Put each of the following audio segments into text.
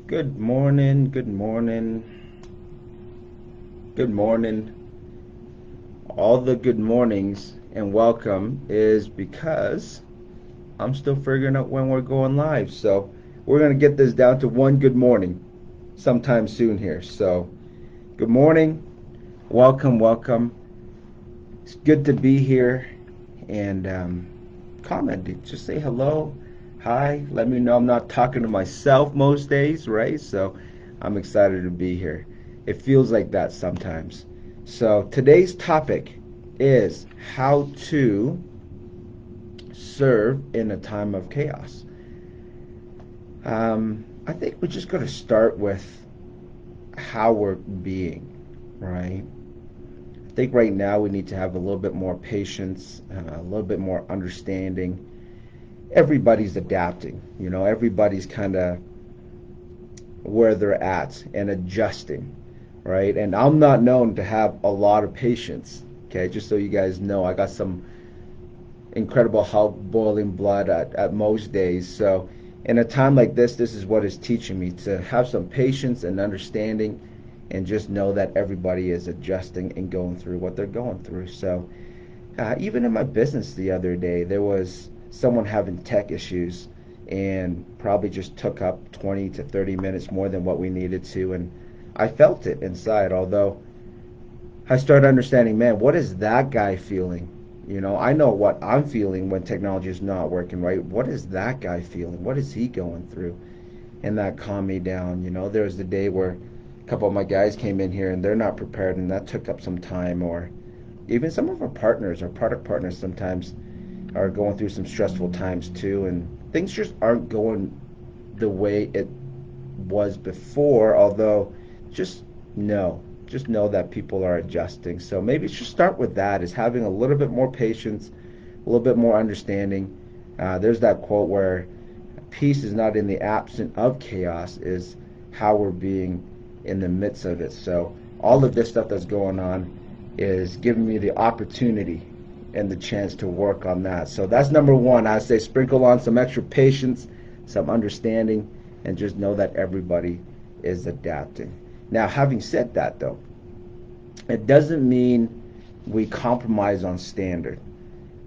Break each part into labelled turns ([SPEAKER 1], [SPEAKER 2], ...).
[SPEAKER 1] Good morning, good morning, good morning. All the good mornings and welcome is because I'm still figuring out when we're going live. So we're going to get this down to one good morning sometime soon here. So good morning, welcome, welcome. It's good to be here and comment. Just say hello, hi. Let me know I'm not talking to myself most days, right? So I'm excited to be here. It feels like that sometimes. So today's topic is how to serve in a time of chaos. I think we're just going to start with how we're being, right? I think right now we need to have a little bit more patience, a little bit more understanding. Everybody's adapting, everybody's kind of where they're at and adjusting, right? And I'm not known to have a lot of patience, okay? Just so you guys know, I got some incredible hot boiling blood at most days. So in a time like this is what is teaching me to have some patience and understanding and just know that everybody is adjusting and going through what they're going through. So even in my business the other day, there was someone having tech issues and probably just took up 20 to 30 minutes more than what we needed to. And I felt it inside, although I started understanding, man, what is that guy feeling? I know what I'm feeling when technology is not working right. What is that guy feeling? What is he going through? And that calmed me down. There was the day where a couple of my guys came in here and they're not prepared, and that took up some time. Or even some of our partners, our product partners, sometimes are going through some stressful times too, and things just aren't going the way it was before. Although, just know, just know that people are adjusting. So maybe just start with that: is having a little bit more patience, a little bit more understanding. There's that quote where peace is not in the absence of chaos, is how we're being in the midst of it. So all of this stuff that's going on is giving me the opportunity and the chance to work on that. So that's number one. I say sprinkle on some extra patience, some understanding, and just know that everybody is adapting. Now, having said that, though, it doesn't mean we compromise on standard,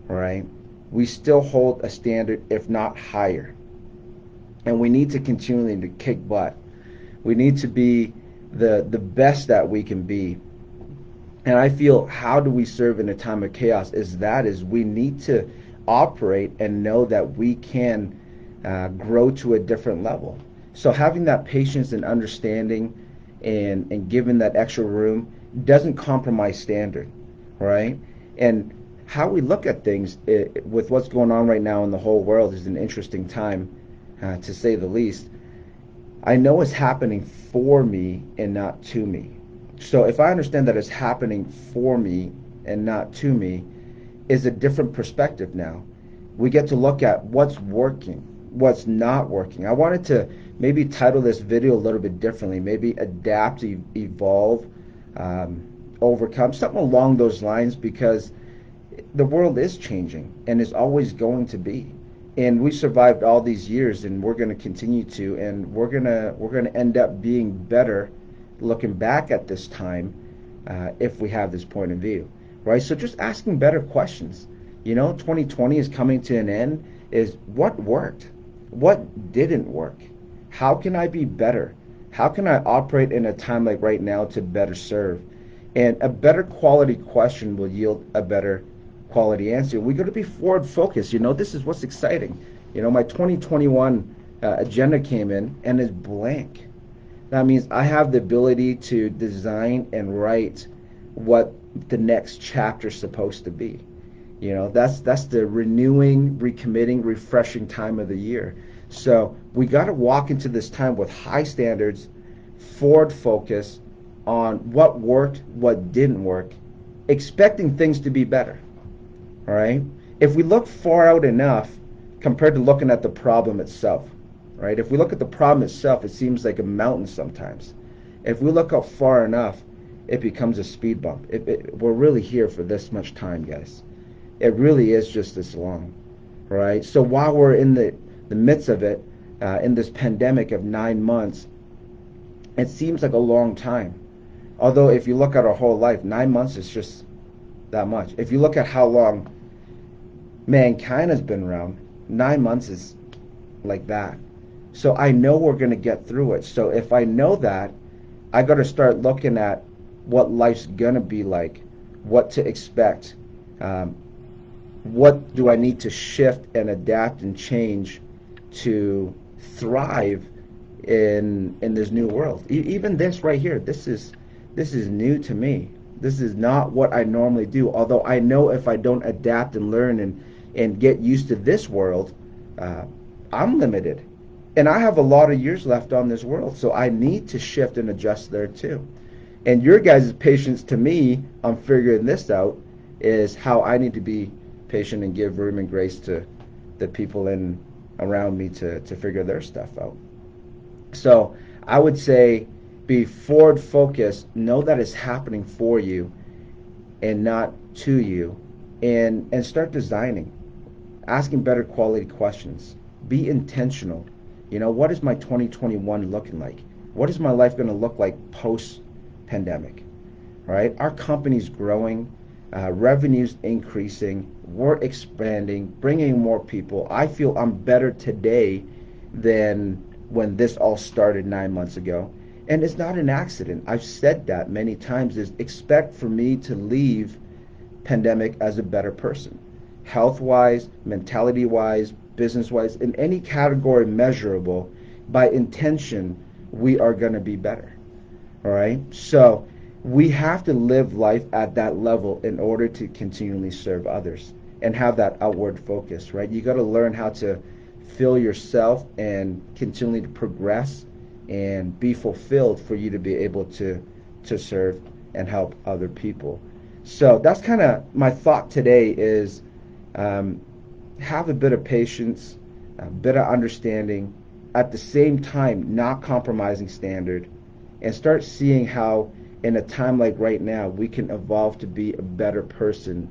[SPEAKER 1] right? We still hold a standard, if not higher. And we need to continually to kick butt. We need to be the best that we can be. And I feel, how do we serve in a time of chaos is we need to operate and know that we can grow to a different level. So having that patience and understanding and giving that extra room doesn't compromise standard, right? And how we look at things, with what's going on right now in the whole world, is an interesting time, to say the least. I know it's happening for me and not to me. So if I understand that it's happening for me and not to me, is a different perspective now. We get to look at what's working, what's not working. I wanted to maybe title this video a little bit differently, maybe adapt, evolve, overcome, something along those lines, because the world is changing and is always going to be. And we survived all these years, and we're going to continue to, and we're going to end up being better looking back at this time, if we have this point of view, right? So just asking better questions. 2020 is coming to an end. Is what worked? What didn't work? How can I be better? How can I operate in a time like right now to better serve? And a better quality question will yield a better quality answer. We got to be forward focused. This is what's exciting. My 2021 agenda came in and is blank. That means I have the ability to design and write what the next chapter is supposed to be. That's the renewing, recommitting, refreshing time of the year. So we got to walk into this time with high standards, forward focus on what worked, what didn't work, expecting things to be better. All right? If we look far out enough compared to looking at the problem itself, right? If we look at the problem itself, it seems like a mountain sometimes. If we look out far enough, it becomes a speed bump. We're really here for this much time, guys. It really is just this long, right? So while we're in the midst of it, in this pandemic of 9 months, It seems like a long time. Although if you look at our whole life, 9 months is just that much. If you look at how long mankind has been around, 9 months is like that. So I know we're going to get through it. So if I know that, I got to start looking at what life's going to be like, what to expect, um, what do I need to shift and adapt and change to thrive in this new world. Even this right here, this is new to me. This is not what I normally do. Although I know if I don't adapt and learn and get used to this world, uh, I'm limited. And I have a lot of years left on this world, so I need to shift and adjust there too. And your guys' patience to me on figuring this out is how I need to be patient and give room and grace to the people in around me to figure their stuff out. So I would say be forward focused, know that it's happening for you and not to you, and start designing, asking better quality questions. Be intentional. What is my 2021 looking like? What is my life going to look like post pandemic? Right? Our company's growing, revenues increasing, we're expanding, bringing more people. I feel I'm better today than when this all started 9 months ago. And it's not an accident. I've said that many times is expect for me to leave pandemic as a better person. Health wise, mentality wise, business wise, in any category measurable, by intention, we are going to be better. All right? So we have to live life at that level in order to continually serve others and have that outward focus, right? You got to learn how to fill yourself and continually to progress and be fulfilled for you to be able to serve and help other people. So that's kind of my thought today is um, have a bit of patience, a bit of understanding, at the same time not compromising standard, and start seeing how in a time like right now we can evolve to be a better person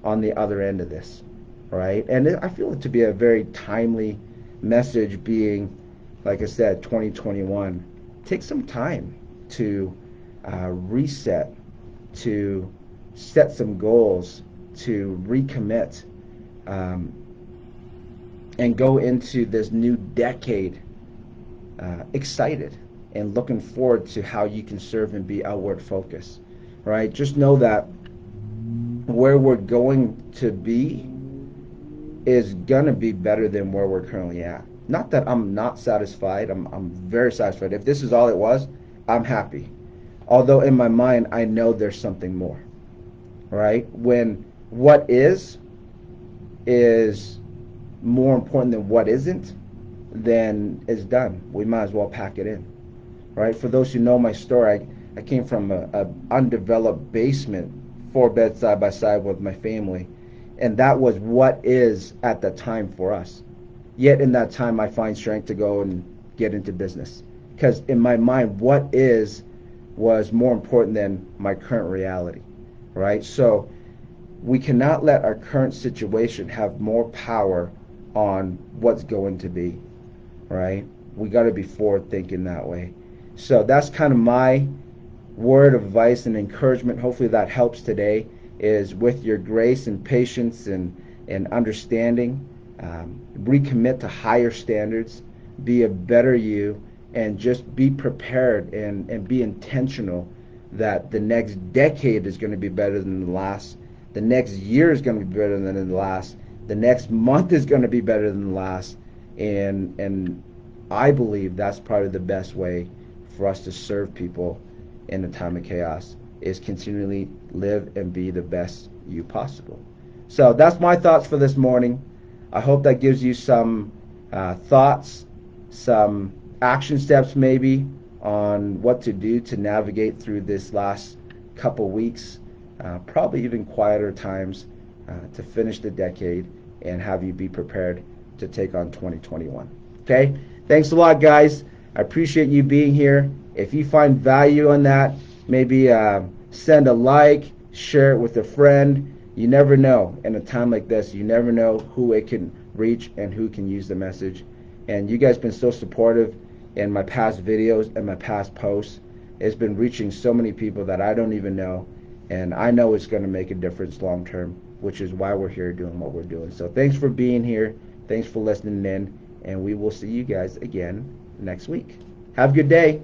[SPEAKER 1] on the other end of this, right? And I feel it to be a very timely message being, like I said, 2021. Take some time to reset, to set some goals, to recommit, um, and go into this new decade excited and looking forward to how you can serve and be outward focused, right? Just know that where we're going to be is gonna be better than where we're currently at. Not that I'm not satisfied. I'm very satisfied. If this is all it was, I'm happy. Although in my mind I know there's something more. Right? When what is more important than what isn't, then it's done. We might as well pack it in. Right? For those who know my story, I came from a undeveloped basement, 4 beds side by side with my family, and that was what is at the time for us. Yet in that time, I find strength to go and get into business because in my mind, what is was more important than my current reality. Right? So we cannot let our current situation have more power on what's going to be. Right? We got to be forward thinking that way. So that's kind of my word of advice and encouragement. Hopefully that helps today. Is with your grace and patience and understanding, recommit to higher standards, be a better you, and just be prepared and be intentional that the next decade is going to be better than the last. The next year is going to be better than the last. The next month is going to be better than the last. And I believe that's probably the best way for us to serve people in a time of chaos is continually live and be the best you possible. So that's my thoughts for this morning. I hope that gives you some thoughts, some action steps maybe on what to do to navigate through this last couple weeks, probably even quieter times to finish the decade and have you be prepared to take on 2021. Okay? Thanks a lot, guys. I appreciate you being here. If you find value in that, maybe send a like, share it with a friend. You never know. In a time like this, you never know who it can reach and who can use the message. And you guys been so supportive. and my past videos and my past posts, it's been reaching so many people that I don't even know, and I know it's going to make a difference long term, which is why we're here doing what we're doing. So thanks for being here. Thanks for listening in, and we will see you guys again next week. Have a good day.